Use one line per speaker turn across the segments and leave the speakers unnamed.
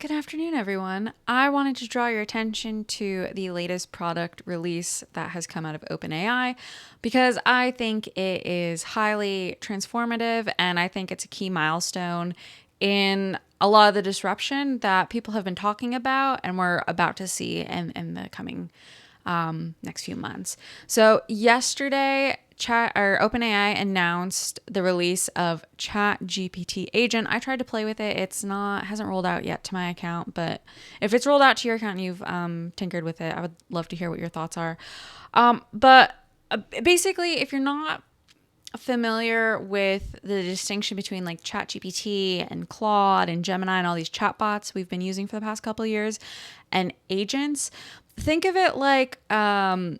Good afternoon, everyone. I wanted to draw your attention to the latest product release that has come out of OpenAI because I think it is highly transformative and I think it's a key milestone in a lot of the disruption that people have been talking about and we're about to see in the coming next few months. So yesterday, OpenAI announced the release of ChatGPT Agent. I tried to play with it. Hasn't rolled out yet to my account, but if it's rolled out to your account and you've tinkered with it, I would love to hear what your thoughts are. Basically, if you're not familiar with the distinction between like ChatGPT and Claude and Gemini and all these chatbots we've been using for the past couple of years and agents, think of it like a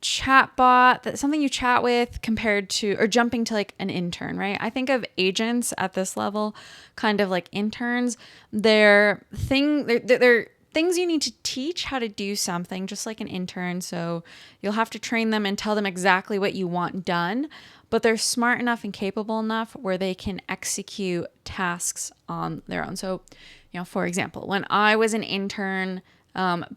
chatbot, that's something you chat with compared to, or jumping to like an intern, right? I think of agents at this level kind of like interns. They're things you need to teach how to do something, just like an intern. So you'll have to train them and tell them exactly what you want done, but they're smart enough and capable enough where they can execute tasks on their own. So, for example, when I was an intern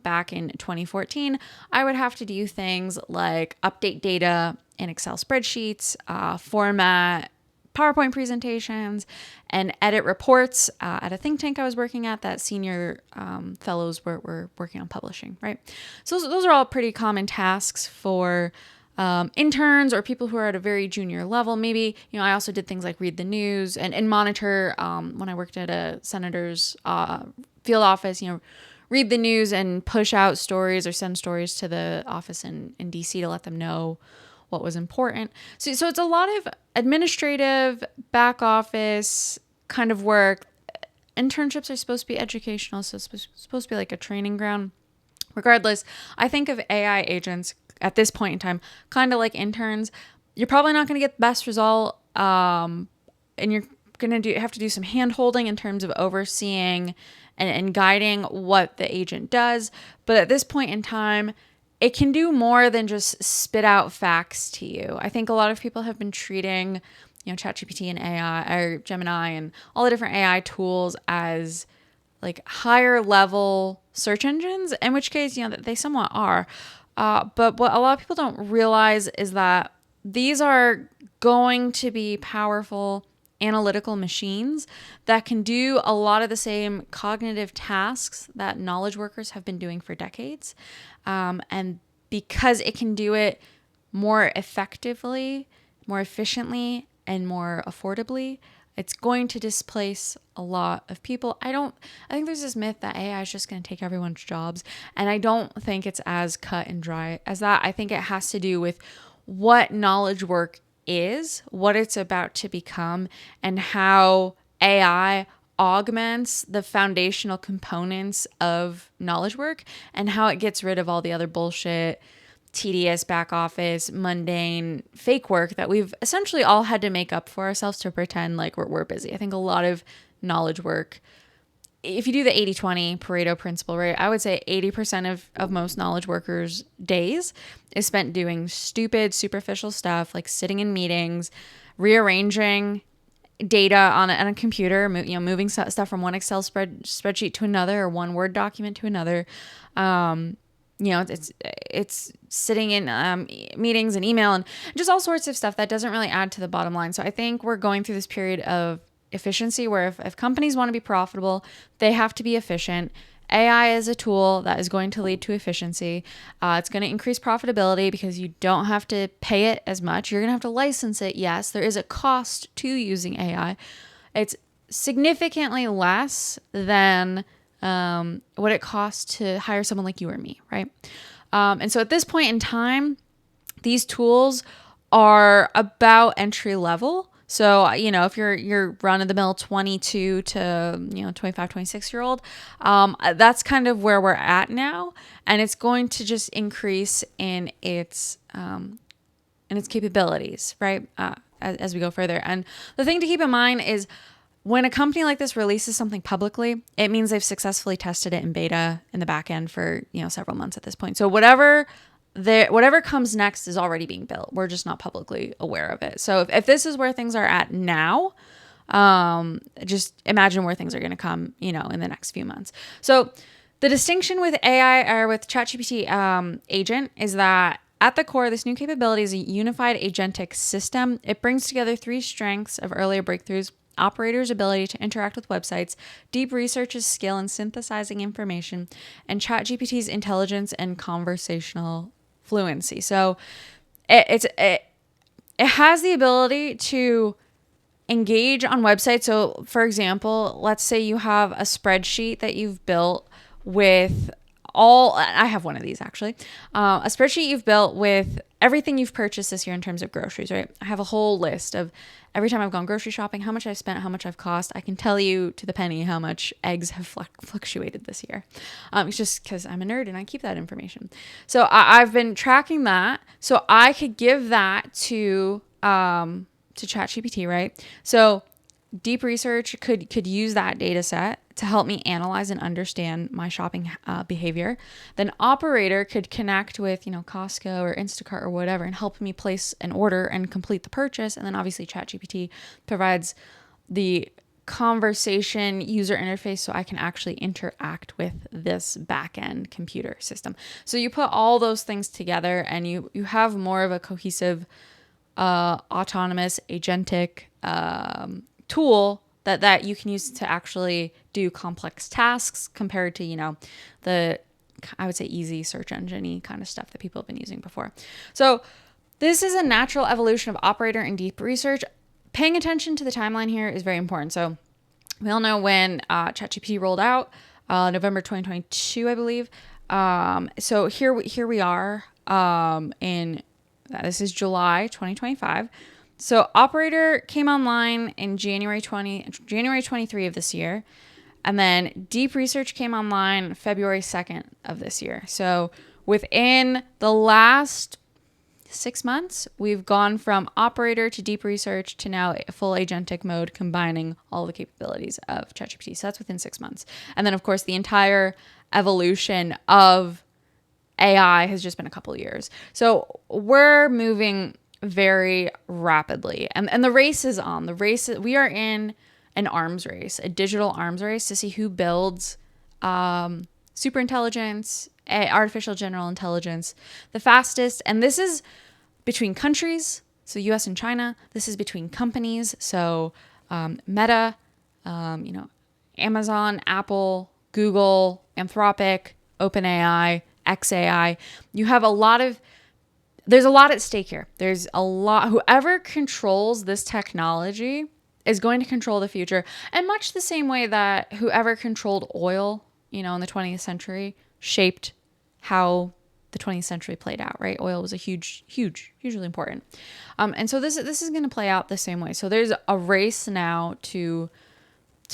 back in 2014, I would have to do things like update data in Excel spreadsheets, format PowerPoint presentations, and edit reports at a think tank I was working at that senior fellows were working on publishing, right? So those are all pretty common tasks for interns or people who are at a very junior level. Maybe, I also did things like read the news and monitor when I worked at a senator's field office, read the news and push out stories or send stories to the office in DC to let them know what was important. So it's a lot of administrative, back office kind of work. Internships are supposed to be educational, so it's supposed to be like a training ground. Regardless, I think of AI agents at this point in time kind of like interns. You're probably not going to get the best result, and you're going to have to do some hand holding in terms of overseeing and guiding what the agent does. But at this point in time, it can do more than just spit out facts to you. I think a lot of people have been treating, ChatGPT and AI or Gemini and all the different AI tools as like higher level search engines, in which case, they somewhat are. But what a lot of people don't realize is that these are going to be powerful analytical machines that can do a lot of the same cognitive tasks that knowledge workers have been doing for decades. And because it can do it more effectively, more efficiently, and more affordably, it's going to displace a lot of people. I think there's this myth that AI is just going to take everyone's jobs. And I don't think it's as cut and dry as that. I think it has to do with what knowledge work is, what it's about to become, and how AI augments the foundational components of knowledge work and how it gets rid of all the other bullshit, tedious, back office, mundane, fake work that we've essentially all had to make up for ourselves to pretend like we're busy. I think a lot of knowledge work, if you do the 80-20 Pareto principle, right, I would say 80% of most knowledge workers' days is spent doing stupid, superficial stuff like sitting in meetings, rearranging data on a computer, moving stuff from one Excel spreadsheet to another or one Word document to another. It's sitting in meetings and email and just all sorts of stuff that doesn't really add to the bottom line. So I think we're going through this period of efficiency where if companies want to be profitable, they have to be efficient. AI is a tool that is going to lead to efficiency. It's going to increase profitability because you don't have to pay it as much. You're going to have to license it. Yes, there is a cost to using AI. It's significantly less than what it costs to hire someone like you or me, right? And so at this point in time, these tools are about entry level. So, if you're run-of-the-mill 22 to, 25, 26-year-old, that's kind of where we're at now. And it's going to just increase in its capabilities, right, as we go further. And the thing to keep in mind is when a company like this releases something publicly, it means they've successfully tested it in beta in the back end for, several months at this point. So whatever comes next is already being built. We're just not publicly aware of it. So if this is where things are at now, Just imagine where things are going to come, in the next few months. So the distinction with AI or with ChatGPT Agent is that at the core, this new capability is a unified agentic system. It brings together three strengths of earlier breakthroughs: operators' ability to interact with websites, deep research's skill in synthesizing information, and ChatGPT's intelligence and conversational fluency. So it has the ability to engage on websites. So, for example, let's say you have a spreadsheet that you've built with I have one of these actually, a spreadsheet you've built with everything you've purchased this year in terms of groceries, right? I have a whole list of every time I've gone grocery shopping, how much I've spent, how much I've cost. I can tell you to the penny how much eggs have fluctuated this year. It's just because I'm a nerd and I keep that information. So I've been tracking that. So I could give that to ChatGPT, right? So deep research could use that data set to help me analyze and understand my shopping behavior. Then operator could connect with, Costco or Instacart or whatever and help me place an order and complete the purchase. And then obviously ChatGPT provides the conversation user interface so I can actually interact with this back-end computer system. So you put all those things together and you have more of a cohesive autonomous agentic tool that you can use to actually do complex tasks compared to, the, I would say, easy search engine-y kind of stuff that people have been using before. So this is a natural evolution of operator and deep research. Paying attention to the timeline here is very important. So we all know when ChatGPT rolled out, November 2022, I believe. So here we are this is July 2025. So operator came online in January 23 of this year. And then deep research came online February 2nd of this year. So within the last 6 months, we've gone from operator to deep research to now full agentic mode, combining all the capabilities of ChatGPT. So that's within 6 months. And then, of course, the entire evolution of AI has just been a couple of years. So we're moving very rapidly. And the race is on. We are in an arms race, a digital arms race to see who builds super intelligence, artificial general intelligence the fastest. And this is between countries, so US and China. This is between companies, so Meta, Amazon, Apple, Google, Anthropic, OpenAI, XAI. There's a lot at stake here. There's a lot. Whoever controls this technology is going to control the future. And much the same way that whoever controlled oil, in the 20th century shaped how the 20th century played out, right? Oil was a hugely important. And so this is going to play out the same way. So there's a race now to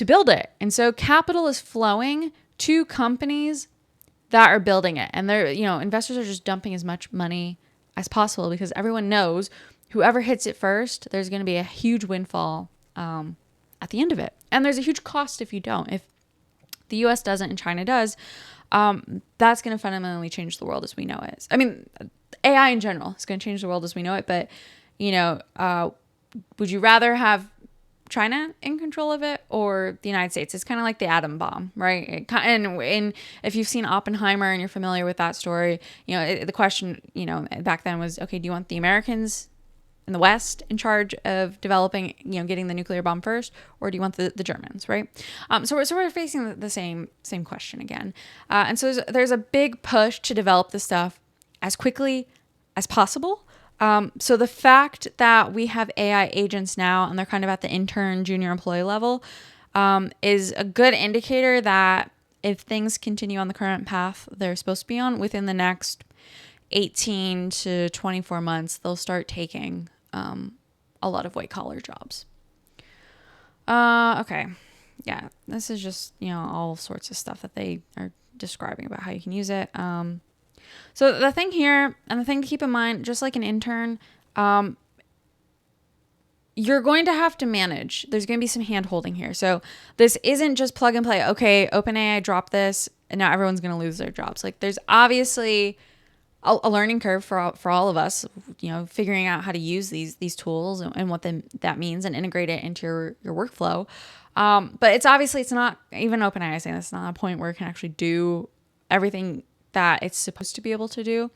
build it. And so capital is flowing to companies that are building it. And they're, investors are just dumping as much money as possible because everyone knows whoever hits it first, there's going to be a huge windfall at the end of it. And there's a huge cost if you don't. If the US doesn't and China does, that's going to fundamentally change the world as we know it. I mean, AI in general is going to change the world as we know it. But, would you rather have China in control of it or the United States? It's kind of like the atom bomb, right? And if you've seen Oppenheimer and you're familiar with that story, the question, back then was, okay, do you want the Americans in the West in charge of developing, getting the nuclear bomb first, or do you want the Germans, right? So we're facing the same question again. And so there's a big push to develop this stuff as quickly as possible. So the fact that we have AI agents now and they're kind of at the intern junior employee level is a good indicator that if things continue on the current path they're supposed to be on, within the next 18 to 24 months, they'll start taking a lot of white collar jobs. Okay. Yeah, this is just, all sorts of stuff that they are describing about how you can use it. So the thing here, and the thing to keep in mind, just like an intern, you're going to have to manage. There's going to be some hand holding here. So this isn't just plug and play. Okay, OpenAI dropped this and now everyone's going to lose their jobs. Like there's obviously a learning curve for all of us, figuring out how to use these tools and what that means and integrate it into your workflow. But it's not even OpenAI saying this, it's not a point where it can actually do everything that it's supposed to be able to do.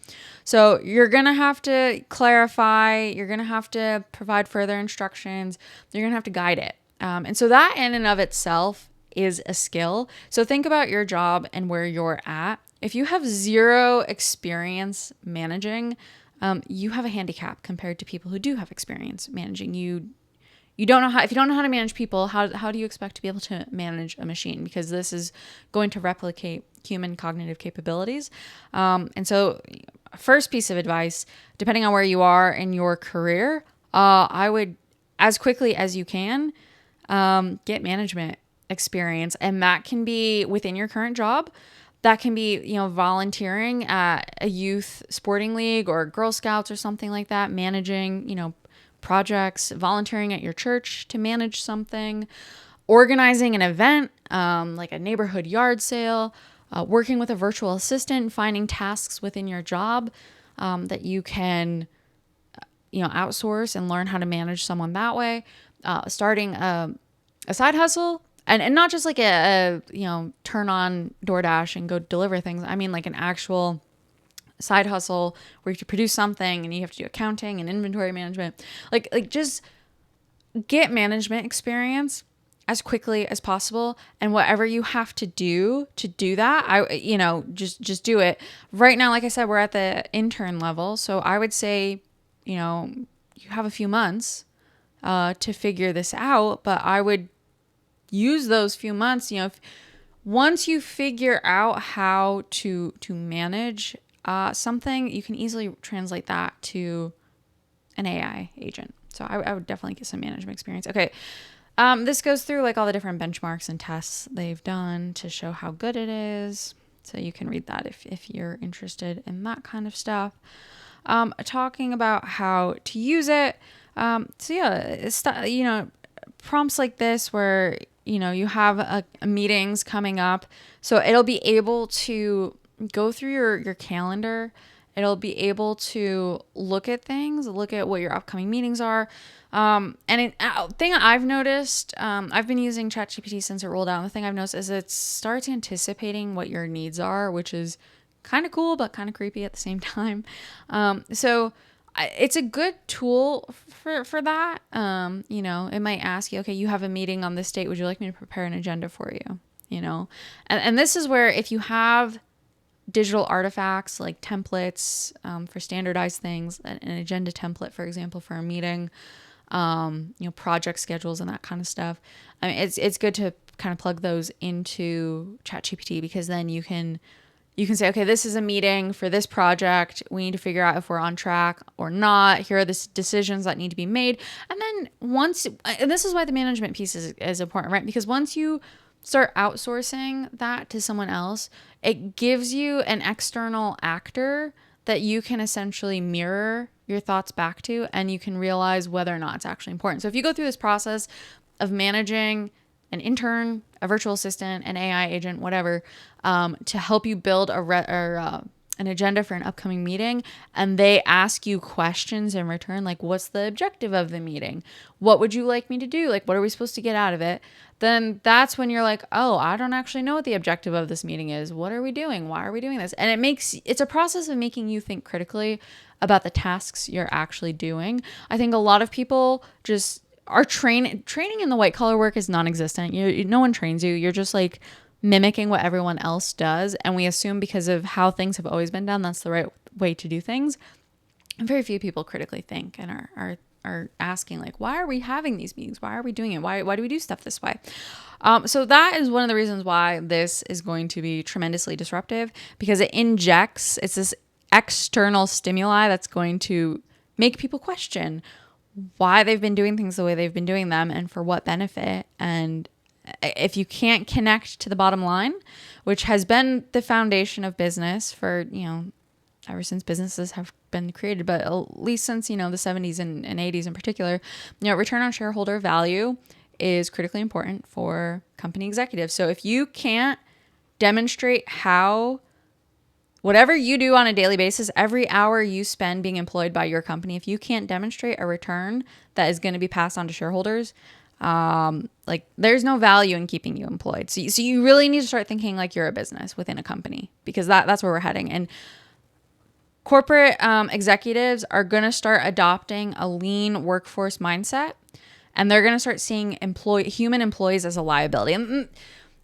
So you're going to have to clarify, you're going to have to provide further instructions, you're going to have to guide it. And so that in and of itself is a skill. So think about your job and where you're at. If you have zero experience managing, you have a handicap compared to people who do have experience managing. If you don't know how to manage people, how do you expect to be able to manage a machine? Because this is going to replicate human cognitive capabilities. And so first piece of advice, depending on where you are in your career, I would, as quickly as you can, get management experience. And that can be within your current job. That can be, volunteering at a youth sporting league or Girl Scouts or something like that, managing, projects, volunteering at your church to manage something, organizing an event, like a neighborhood yard sale, working with a virtual assistant, finding tasks within your job that you can, outsource and learn how to manage someone that way, starting a side hustle. And not just like a turn on DoorDash and go deliver things. I mean like an actual side hustle where you have to produce something and you have to do accounting and inventory management. Like just get management experience as quickly as possible, and whatever you have to do that, just do it. Right now, like I said, we're at the intern level, so I would say, you have a few months to figure this out, but I would use those few months, once you figure out how to manage something, you can easily translate that to an AI agent. So I would definitely get some management experience. Okay. This goes through like all the different benchmarks and tests they've done to show how good it is. So you can read that if you're interested in that kind of stuff. Talking about how to use it. Prompts like this where, you have meetings coming up. So it'll be able to go through your calendar. It'll be able to look at things, look at what your upcoming meetings are. Thing I've noticed, I've been using ChatGPT since it rolled out. And the thing I've noticed is it starts anticipating what your needs are, which is kind of cool, but kind of creepy at the same time. So it's a good tool for that. It might ask you, okay, you have a meeting on this date. Would you like me to prepare an agenda for you? And this is where if you have digital artifacts like templates for standardized things, an agenda template, for example, for a meeting, project schedules and that kind of stuff. I mean, it's good to kind of plug those into ChatGPT, because then you can say, okay, this is a meeting for this project. We need to figure out if we're on track or not. Here are the decisions that need to be made. And then and this is why the management piece is important, right? Because once you start outsourcing that to someone else, it gives you an external actor that you can essentially mirror your thoughts back to, and you can realize whether or not it's actually important. So if you go through this process of managing an intern, a virtual assistant, an AI agent, whatever, to help you build an agenda for an upcoming meeting, and they ask you questions in return, like, what's the objective of the meeting? What would you like me to do? Like, what are we supposed to get out of it? Then that's when you're like, oh, I don't actually know what the objective of this meeting is. What are we doing? Why are we doing this? And it's a process of making you think critically about the tasks you're actually doing. I think a lot of people just are training in the white collar work is non-existent. No one trains you. You're just like mimicking what everyone else does. And we assume because of how things have always been done, that's the right way to do things. And very few people critically think and are asking, like, why are we having these meetings? Why are we doing it? Why do we do stuff this way? So that is one of the reasons why this is going to be tremendously disruptive, because it's this external stimuli that's going to make people question why they've been doing things the way they've been doing them and for what benefit. And if you can't connect to the bottom line, which has been the foundation of business for, ever since businesses have been created, but at least since, the 70s and 80s in particular, return on shareholder value is critically important for company executives. So if you can't demonstrate whatever you do on a daily basis, every hour you spend being employed by your company, if you can't demonstrate a return that is going to be passed on to shareholders, like there's no value in keeping you employed. So you really need to start thinking like you're a business within a company, because that's where we're heading. And corporate executives are going to start adopting a lean workforce mindset, and they're going to start seeing human employees as a liability. And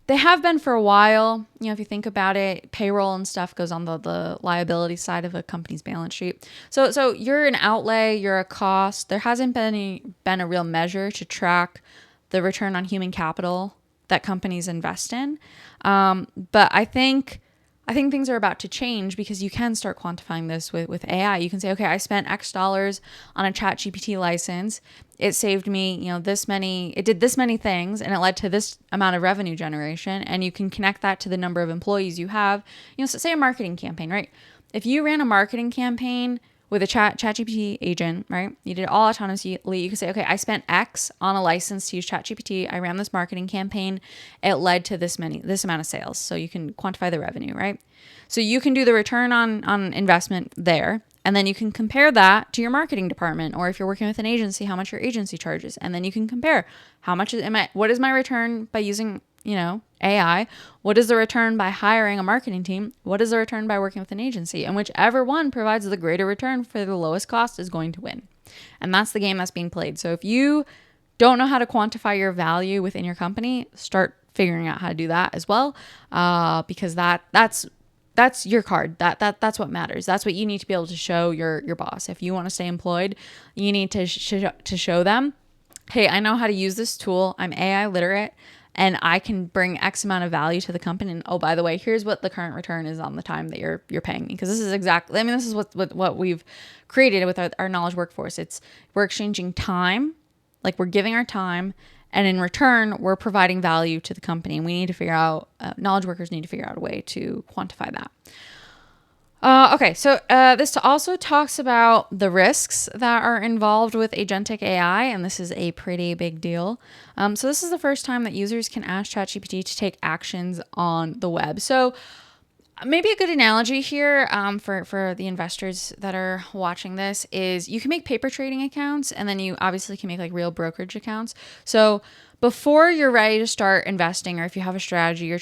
they have been for a while. You know, if you think about it, payroll and stuff goes on the liability side of a company's balance sheet. So you're an outlay, you're a cost. There hasn't been a real measure to track the return on human capital that companies invest in. But I think things are about to change, because you can start quantifying this with AI. You can say, okay, I spent X dollars on a ChatGPT license. It saved me, it did this many things, and it led to this amount of revenue generation. And you can connect that to the number of employees you have. So say a marketing campaign, right? If you ran a marketing campaign with a ChatGPT agent, right? You did it all autonomously. You can say, okay, I spent X on a license to use ChatGPT. I ran this marketing campaign. It led to this amount of sales. So you can quantify the revenue, right? So you can do the return on investment there. And then you can compare that to your marketing department, or if you're working with an agency, how much your agency charges. And then you can compare what is my return by using, AI? What is the return by hiring a marketing team? What is the return by working with an agency? And whichever one provides the greater return for the lowest cost is going to win. And that's the game that's being played. So if you don't know how to quantify your value within your company, start figuring out how to do that as well, because that's your card. That's what matters. That's what you need to be able to show your boss. If you want to stay employed, you need to show them, hey, I know how to use this tool. I'm AI literate, and I can bring X amount of value to the company. And oh, by the way, here's what the current return is on the time that you're paying me. Because this is what we've created with our knowledge workforce. We're exchanging time, like we're giving our time, and in return, we're providing value to the company. And we need to figure out, knowledge workers need to figure out a way to quantify that. Okay, so this also talks about the risks that are involved with agentic AI, and this is a pretty big deal. So this is the first time that users can ask ChatGPT to take actions on the web. So maybe a good analogy here for the investors that are watching this is you can make paper trading accounts, and then you obviously can make like real brokerage accounts. So before you're ready to start investing, or if you have a strategy you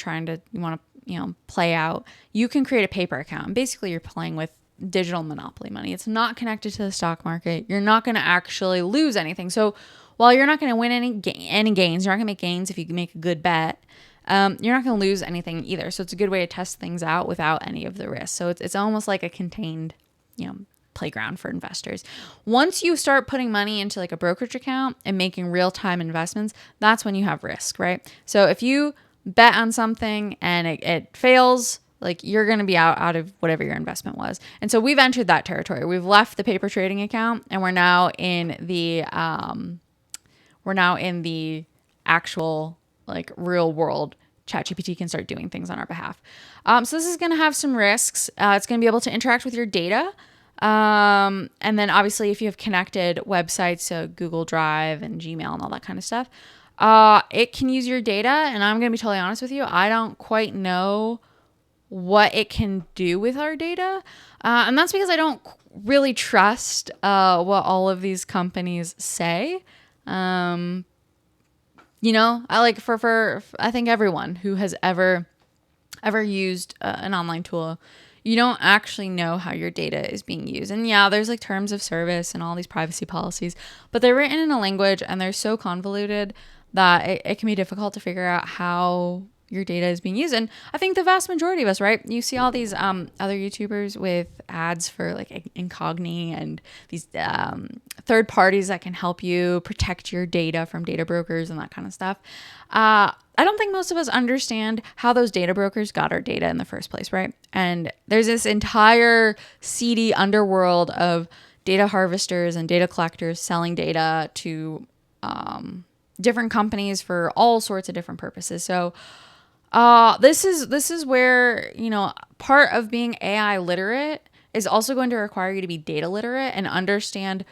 want to play out, you can create a paper account. And basically you're playing with digital monopoly money. It's not connected to the stock market. You're not going to actually lose anything. So while you're not going to win any gains, you're not going to make gains if you make a good bet. You're not going to lose anything either. So it's a good way to test things out without any of the risk. So it's almost like a contained, playground for investors. Once you start putting money into like a brokerage account and making real-time investments, that's when you have risk, right? So if you bet on something and it fails, like you're going to be out of whatever your investment was. And so we've entered that territory. We've left the paper trading account, and we're now in the actual like real world. ChatGPT can start doing things on our behalf. So this is going to have some risks. It's going to be able to interact with your data. And then obviously if you have connected websites, so Google Drive and Gmail and all that kind of stuff, it can use your data. And I'm going to be totally honest with you, I don't quite know what it can do with our data. And that's because I don't really trust what all of these companies say. I like for I think everyone who has ever used an online tool, you don't actually know how your data is being used. And yeah, there's like terms of service and all these privacy policies, but they're written in a language and they're so convoluted that it can be difficult to figure out how your data is being used. And I think the vast majority of us, right? You see all these other YouTubers with ads for like Incogni and these third parties that can help you protect your data from data brokers and that kind of stuff. I don't think most of us understand how those data brokers got our data in the first place, right? And there's this entire seedy underworld of data harvesters and data collectors selling data to different companies for all sorts of different purposes. So this is where, part of being AI literate is also going to require you to be data literate and understand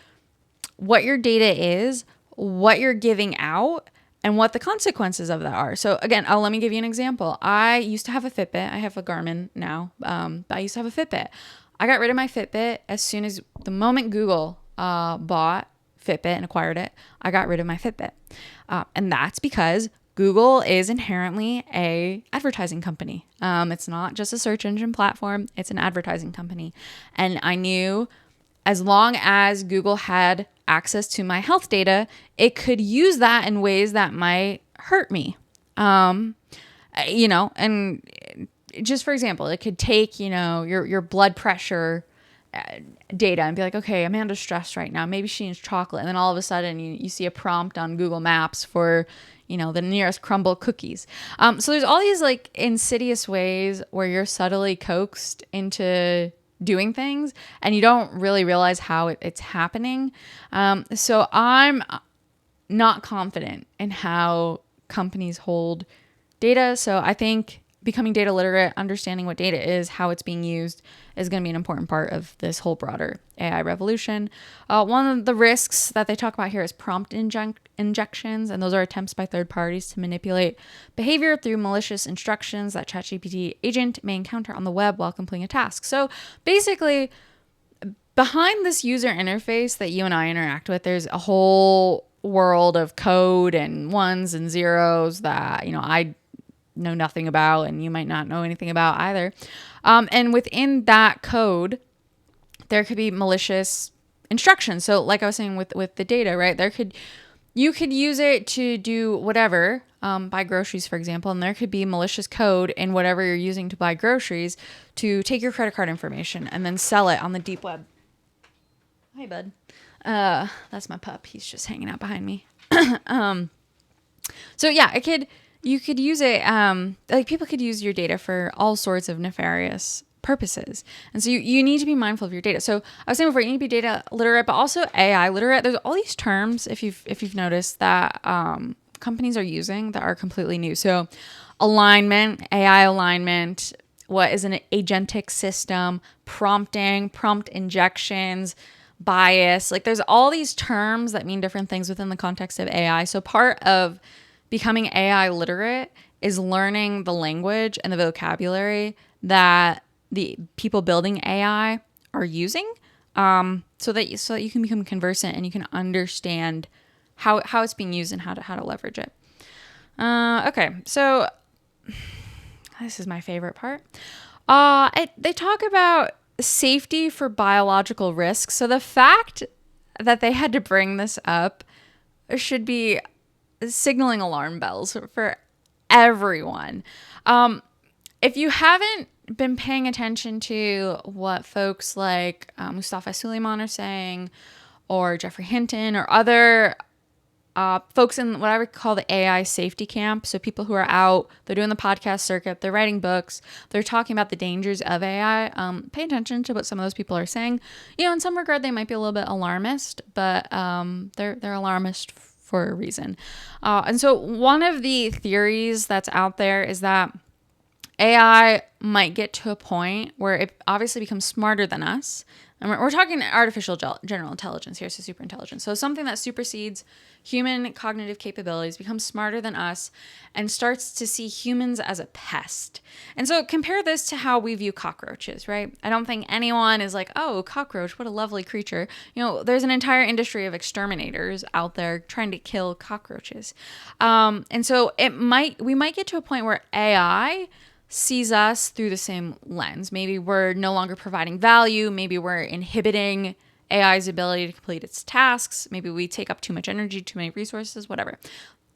what your data is, what you're giving out, and what the consequences of that are. So again, let me give you an example. I used to have a Fitbit. I have a Garmin now. But I used to have a Fitbit. I got rid of my Fitbit as soon as the moment Google bought Fitbit and acquired it. I got rid of my Fitbit. And that's because Google is inherently a advertising company. It's not just a search engine platform. It's an advertising company. And I knew as long as Google had access to my health data, it could use that in ways that might hurt me. And just for example, it could take, your blood pressure data and be like, okay, Amanda's stressed right now. Maybe she needs chocolate. And then all of a sudden you see a prompt on Google Maps for, the nearest crumble cookies. So there's all these like insidious ways where you're subtly coaxed into doing things and you don't really realize how it's happening. So I'm not confident in how companies hold data. So I think becoming data literate, understanding what data is, how it's being used, is going to be an important part of this whole broader AI revolution. One of the risks that they talk about here is prompt injections, and those are attempts by third parties to manipulate behavior through malicious instructions that ChatGPT Agent may encounter on the web while completing a task. So basically, behind this user interface that you and I interact with, there's a whole world of code and ones and zeros that, I know nothing about and you might not know anything about either. And within that code, there could be malicious instructions. So like I was saying with the data, right? You could use it to do whatever, buy groceries, for example, and there could be malicious code in whatever you're using to buy groceries to take your credit card information and then sell it on the deep web. Hi, bud. That's my pup. He's just hanging out behind me. So yeah, you could use it, like people could use your data for all sorts of nefarious purposes. And so you need to be mindful of your data. So I was saying before, you need to be data literate, but also AI literate. There's all these terms, if you've noticed, that companies are using that are completely new. So alignment, AI alignment, what is an agentic system, prompting, prompt injections, bias. Like there's all these terms that mean different things within the context of AI. So part of becoming AI literate is learning the language and the vocabulary that the people building AI are using, so that you can become conversant and you can understand how it's being used and how to leverage it. Okay, so this is my favorite part. They talk about safety for biological risks. So the fact that they had to bring this up should be signaling alarm bells for everyone. If you haven't been paying attention to what folks like Mustafa Suleyman are saying, or Jeffrey Hinton, or other folks in what I would call the AI safety camp, so people who are out, they're doing the podcast circuit, they're writing books, they're talking about the dangers of AI, pay attention to what some of those people are saying. In some regard, they might be a little bit alarmist, but they're alarmist for a reason. And so one of the theories that's out there is that AI might get to a point where it obviously becomes smarter than us. And we're talking artificial general intelligence here, so super intelligence. So something that supersedes human cognitive capabilities, becomes smarter than us, and starts to see humans as a pest. And so compare this to how we view cockroaches, right? I don't think anyone is like, oh, cockroach, what a lovely creature. There's an entire industry of exterminators out there trying to kill cockroaches. And so we might get to a point where AI sees us through the same lens. Maybe we're no longer providing value. Maybe we're inhibiting AI's ability to complete its tasks. Maybe we take up too much energy, too many resources, whatever.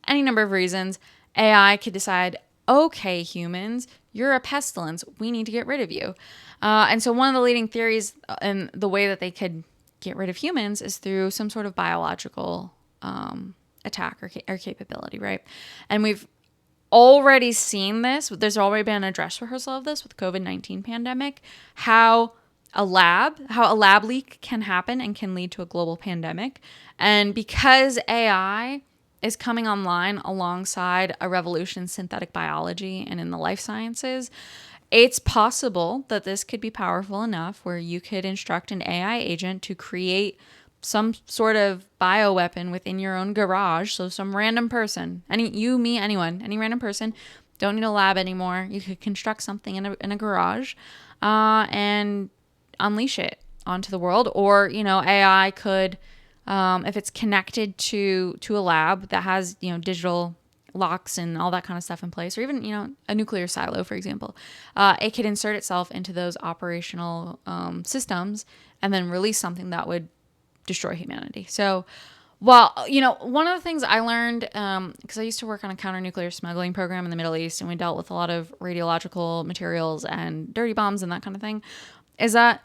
Any number of reasons. AI could decide, okay, humans, you're a pestilence. We need to get rid of you. And so one of the leading theories in the way that they could get rid of humans is through some sort of biological attack or capability, right? And we've already seen this. There's already been a dress rehearsal of this with COVID-19 pandemic, how a lab leak can happen and can lead to a global pandemic. And because AI is coming online alongside a revolution in synthetic biology and in the life sciences, it's possible that this could be powerful enough where you could instruct an AI agent to create some sort of bioweapon within your own garage. So some random person, anyone, any random person, don't need a lab anymore. You could construct something in a garage and unleash it onto the world. Or, AI could, if it's connected to a lab that has, digital locks and all that kind of stuff in place, or even, a nuclear silo, for example, it could insert itself into those operational systems and then release something that would destroy humanity. So, well, one of the things I learned, because I used to work on a counter-nuclear smuggling program in the Middle East, and we dealt with a lot of radiological materials and dirty bombs and that kind of thing, is that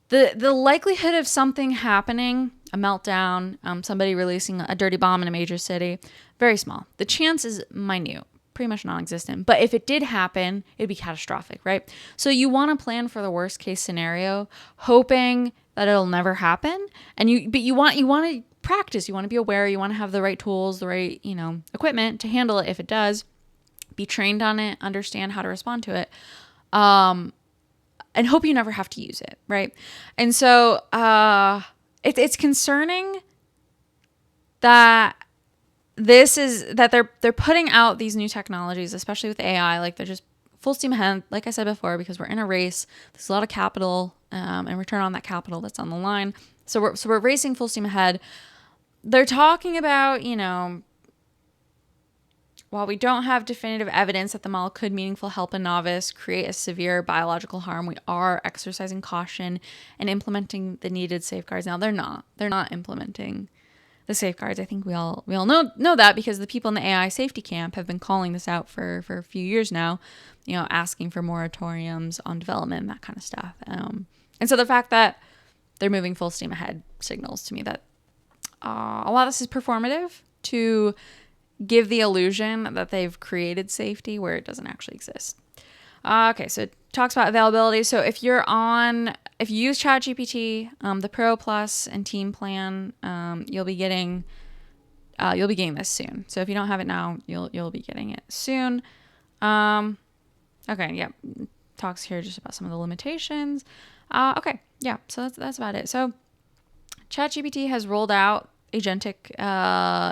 the likelihood of something happening, a meltdown, somebody releasing a dirty bomb in a major city, very small. The chance is minute, pretty much non-existent. But if it did happen, it'd be catastrophic, right? So you want to plan for the worst case scenario, hoping that it'll never happen. But you want to practice. You want to be aware. You want to have the right tools, the right equipment to handle it if it does. Be trained on it. Understand how to respond to it. And hope you never have to use it, right? And so it's concerning that they're putting out these new technologies, especially with AI, like they're just full steam ahead, like I said before, because we're in a race. There's a lot of capital and return on that capital that's on the line. So we're racing full steam ahead. They're talking about, while we don't have definitive evidence that the model could meaningfully help a novice create a severe biological harm, we are exercising caution and implementing the needed safeguards. Now, they're not implementing the safeguards. I think we all know that, because the people in the AI safety camp have been calling this out for a few years now, asking for moratoriums on development and that kind of stuff. And so the fact that they're moving full steam ahead signals to me that a lot of this is performative to give the illusion that they've created safety where it doesn't actually exist. Okay, so it talks about availability. So if you use ChatGPT, the Pro Plus and Team plan, you'll be getting this soon. So if you don't have it now, you'll be getting it soon. Okay, yeah, talks here just about some of the limitations. Okay, yeah, so that's about it. So ChatGPT has rolled out agentic,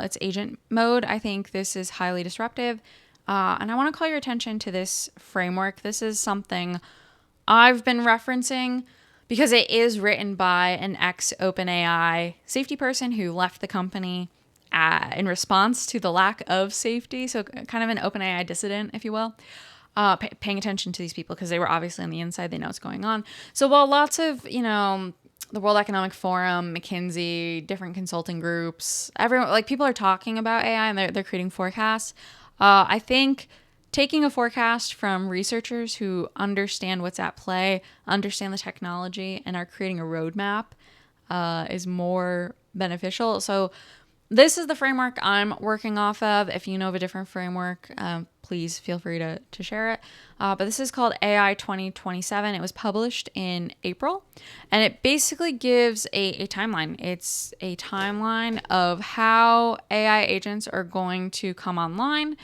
its agent mode. I think this is highly disruptive. And I want to call your attention to this framework. This is something I've been referencing because it is written by an ex-OpenAI safety person who left the company in response to the lack of safety. So kind of an OpenAI dissident, if you will. Paying attention to these people because they were obviously on the inside. They know what's going on. So while lots of, the World Economic Forum, McKinsey, different consulting groups, everyone, people are talking about AI and they're creating forecasts. I think taking a forecast from researchers who understand what's at play, understand the technology, and are creating a roadmap is more beneficial. So this is the framework I'm working off of. If you know of a different framework, please feel free to share it. But this is called AI 2027. It was published in April, and it basically gives a timeline. It's a timeline of how AI agents are going to come online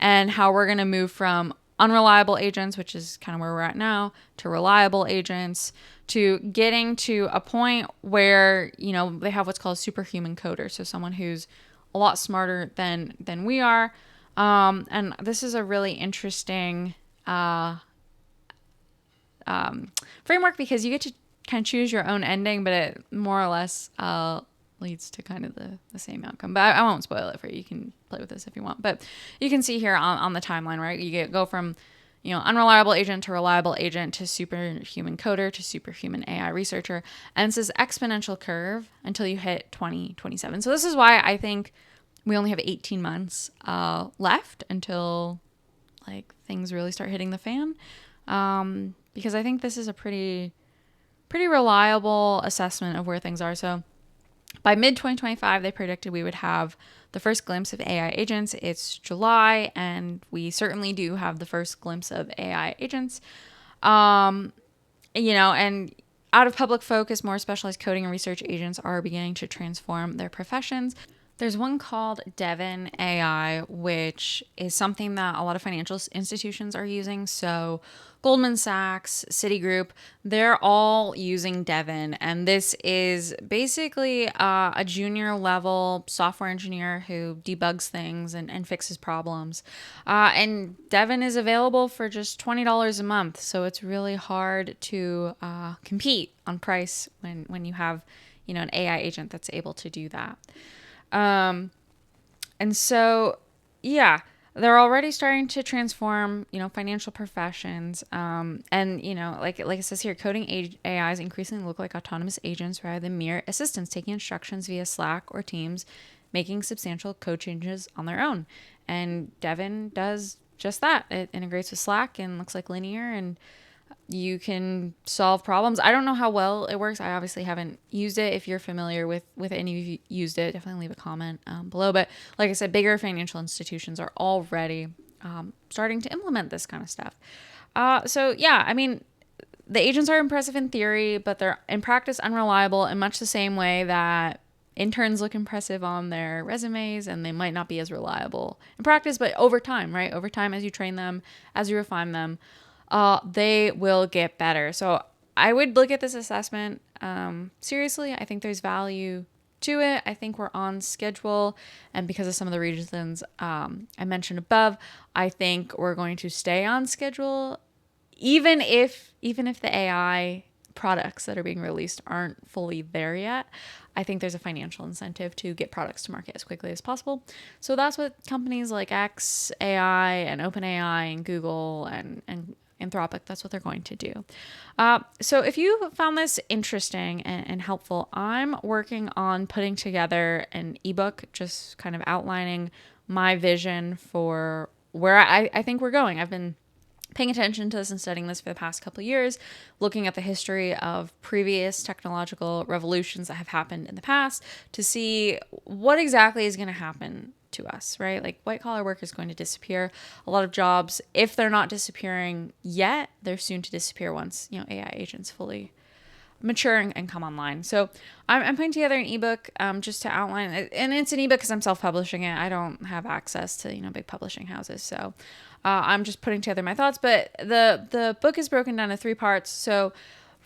and how we're going to move from unreliable agents, which is kind of where we're at now, to reliable agents, to getting to a point where, they have what's called a superhuman coder. So someone who's a lot smarter than we are. And this is a really interesting framework because you get to kind of choose your own ending, but it more or less leads to kind of the same outcome. But I won't spoil it for you. You can play with this if you want. But you can see here on the timeline, right? You go from unreliable agent to reliable agent to superhuman coder to superhuman AI researcher. And it's this exponential curve until you hit 2027. So this is why I think we only have 18 months left until things really start hitting the fan. Because I think this is a pretty reliable assessment of where things are. So by mid-2025, they predicted we would have the first glimpse of AI agents. It's July, and we certainly do have the first glimpse of AI agents. And out of public focus, more specialized coding and research agents are beginning to transform their professions. There's one called Devon AI, which is something that a lot of financial institutions are using. So, Goldman Sachs, Citigroup, they're all using Devon. And this is basically a junior level software engineer who debugs things and fixes problems. And Devon is available for just $20 a month. So, it's really hard to compete on price when you have an AI agent that's able to do that. And so, yeah, they're already starting to transform, financial professions. And like it says here, coding AIs increasingly look like autonomous agents rather than mere assistants taking instructions via Slack or Teams, making substantial code changes on their own. And Devon does just that. It integrates with Slack and looks like linear, and you can solve problems. I don't know how well it works. I obviously haven't used it. If you're familiar with any of you used it, definitely leave a comment below. But like I said, bigger financial institutions are already starting to implement this kind of stuff. So yeah, I mean, the agents are impressive in theory, but they're in practice unreliable in much the same way that interns look impressive on their resumes and they might not be as reliable in practice. But over time, right? Over time, as you train them, as you refine them, they will get better. So I would look at this assessment seriously. I think there's value to it. I think we're on schedule. And because of some of the reasons I mentioned above, I think we're going to stay on schedule, even if the AI products that are being released aren't fully there yet. I think there's a financial incentive to get products to market as quickly as possible. So that's what companies like AI and OpenAI and Google and Anthropic, that's what they're going to do. So if you found this interesting and helpful, I'm working on putting together an ebook, just kind of outlining my vision for where I think we're going. I've been paying attention to this and studying this for the past couple of years, looking at the history of previous technological revolutions that have happened in the past to see what exactly is going to happen to us, right? Like white collar work is going to disappear. A lot of jobs, if they're not disappearing yet, they're soon to disappear once, AI agents fully mature and come online. So I'm putting together an ebook just to outline it. And it's an ebook because I'm self-publishing it. I don't have access to, big publishing houses. So I'm just putting together my thoughts. But the book is broken down into 3 parts. So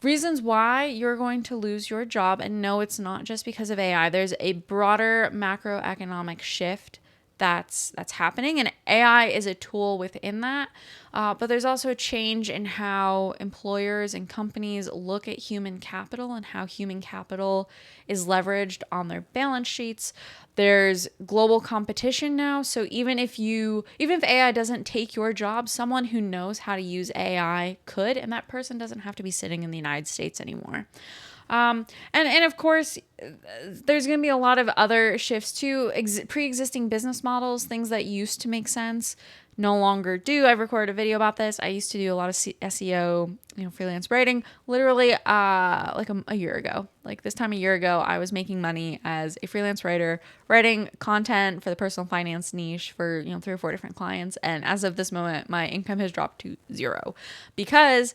reasons why you're going to lose your job. And no, it's not just because of AI. There's a broader macroeconomic shift that's happening, and AI is a tool within that. But there's also a change in how employers and companies look at human capital and how human capital is leveraged on their balance sheets. There's global competition now, so even if AI doesn't take your job, someone who knows how to use AI could, and that person doesn't have to be sitting in the United States anymore. And of course, there's going to be a lot of other shifts too. Pre-existing business models, things that used to make sense, no longer do. I've recorded a video about this. I used to do a lot of SEO, freelance writing, literally like a year ago. Like this time a year ago, I was making money as a freelance writer, writing content for the personal finance niche for 3 or 4 different clients. And as of this moment, my income has dropped to 0 because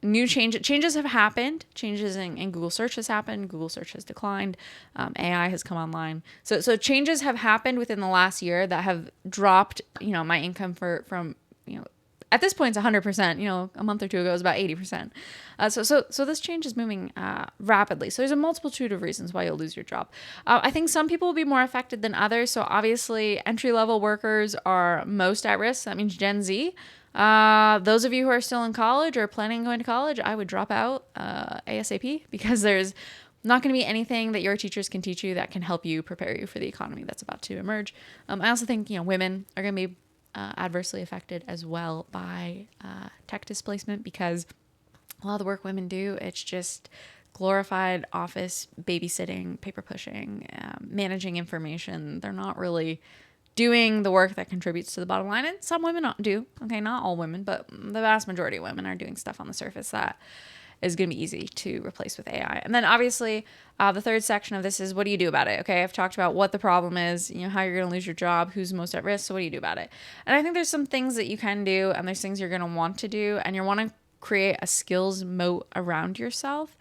new changes have happened. Changes in Google search has happened. Google search has declined. AI has come online. So changes have happened within the last year that have dropped, my income from at this point it's 100%. A month or two ago it was about 80%. So this change is moving rapidly. So there's a multitude of reasons why you'll lose your job. I think some people will be more affected than others. So obviously entry-level workers are most at risk. That means Gen Z. Those of you who are still in college or planning on going to college, I would drop out ASAP because there's not going to be anything that your teachers can teach you that can help you prepare you for the economy that's about to emerge. I also think women are going to be adversely affected as well by tech displacement because a lot of the work women do, it's just glorified office babysitting, paper pushing, managing information. They're not really doing the work that contributes to the bottom line. And some women do. Okay, not all women, but the vast majority of women are doing stuff on the surface that is going to be easy to replace with AI. And then obviously the third section of this is what do you do about it? Okay, I've talked about what the problem is, how you're going to lose your job, who's most at risk. So what do you do about it? And I think there's some things that you can do and there's things you're going to want to do and you want to create a skills moat around yourself.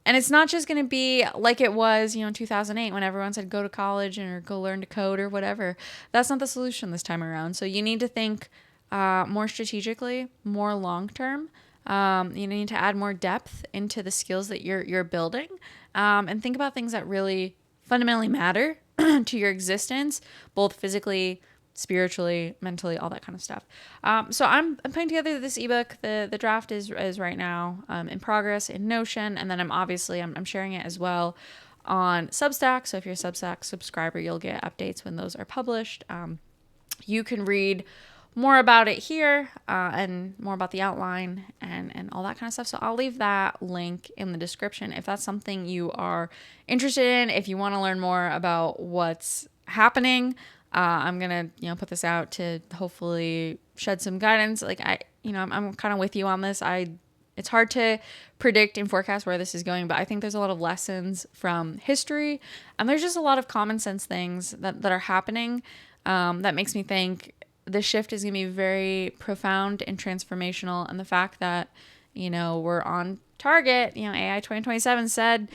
And it's not just going to be like it was, in 2008 when everyone said go to college or go learn to code or whatever. That's not the solution this time around. So you need to think more strategically, more long term. You need to add more depth into the skills that you're building, and think about things that really fundamentally matter to your existence, both physically, spiritually, mentally, all that kind of stuff. So I'm putting together this ebook. The draft is right now in progress in Notion, and then I'm sharing it as well on Substack. So if you're a Substack subscriber, you'll get updates when those are published. You can read more about it here, and more about the outline and all that kind of stuff. So I'll leave that link in the description if that's something you are interested in. If you want to learn more about what's happening, I'm gonna put this out to hopefully shed some guidance. Like I'm kind of with you on this. It's hard to predict and forecast where this is going, but I think there's a lot of lessons from history, and there's just a lot of common sense things that are happening, that makes me think the shift is going to be very profound and transformational. And the fact that, we're on target, AI 2027 said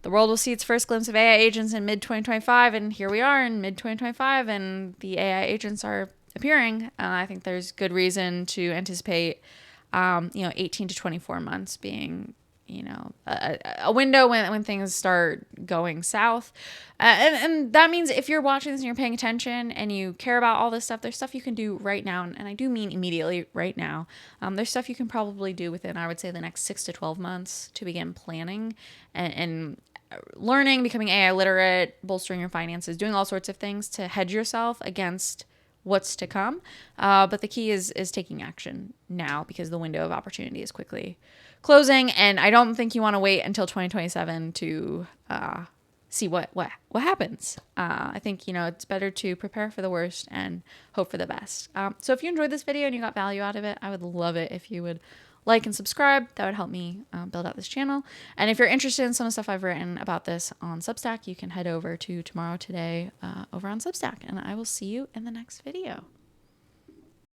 the world will see its first glimpse of AI agents in mid 2025. And here we are in mid 2025 and the AI agents are appearing. I think there's good reason to anticipate, 18 to 24 months being, a window when things start going south. And that means if you're watching this and you're paying attention and you care about all this stuff, there's stuff you can do right now. And I do mean immediately right now. There's stuff you can probably do within, I would say, the next 6 to 12 months to begin planning and learning, becoming AI literate, bolstering your finances, doing all sorts of things to hedge yourself against what's to come. But the key is taking action now, because the window of opportunity is quickly closing. And I don't think you want to wait until 2027 to see what happens. I think, it's better to prepare for the worst and hope for the best. So if you enjoyed this video and you got value out of it, I would love it if you would like and subscribe. That would help me build out this channel. And if you're interested in some of the stuff I've written about this on Substack, you can head over to Tomorrow Today over on Substack. And I will see you in the next video.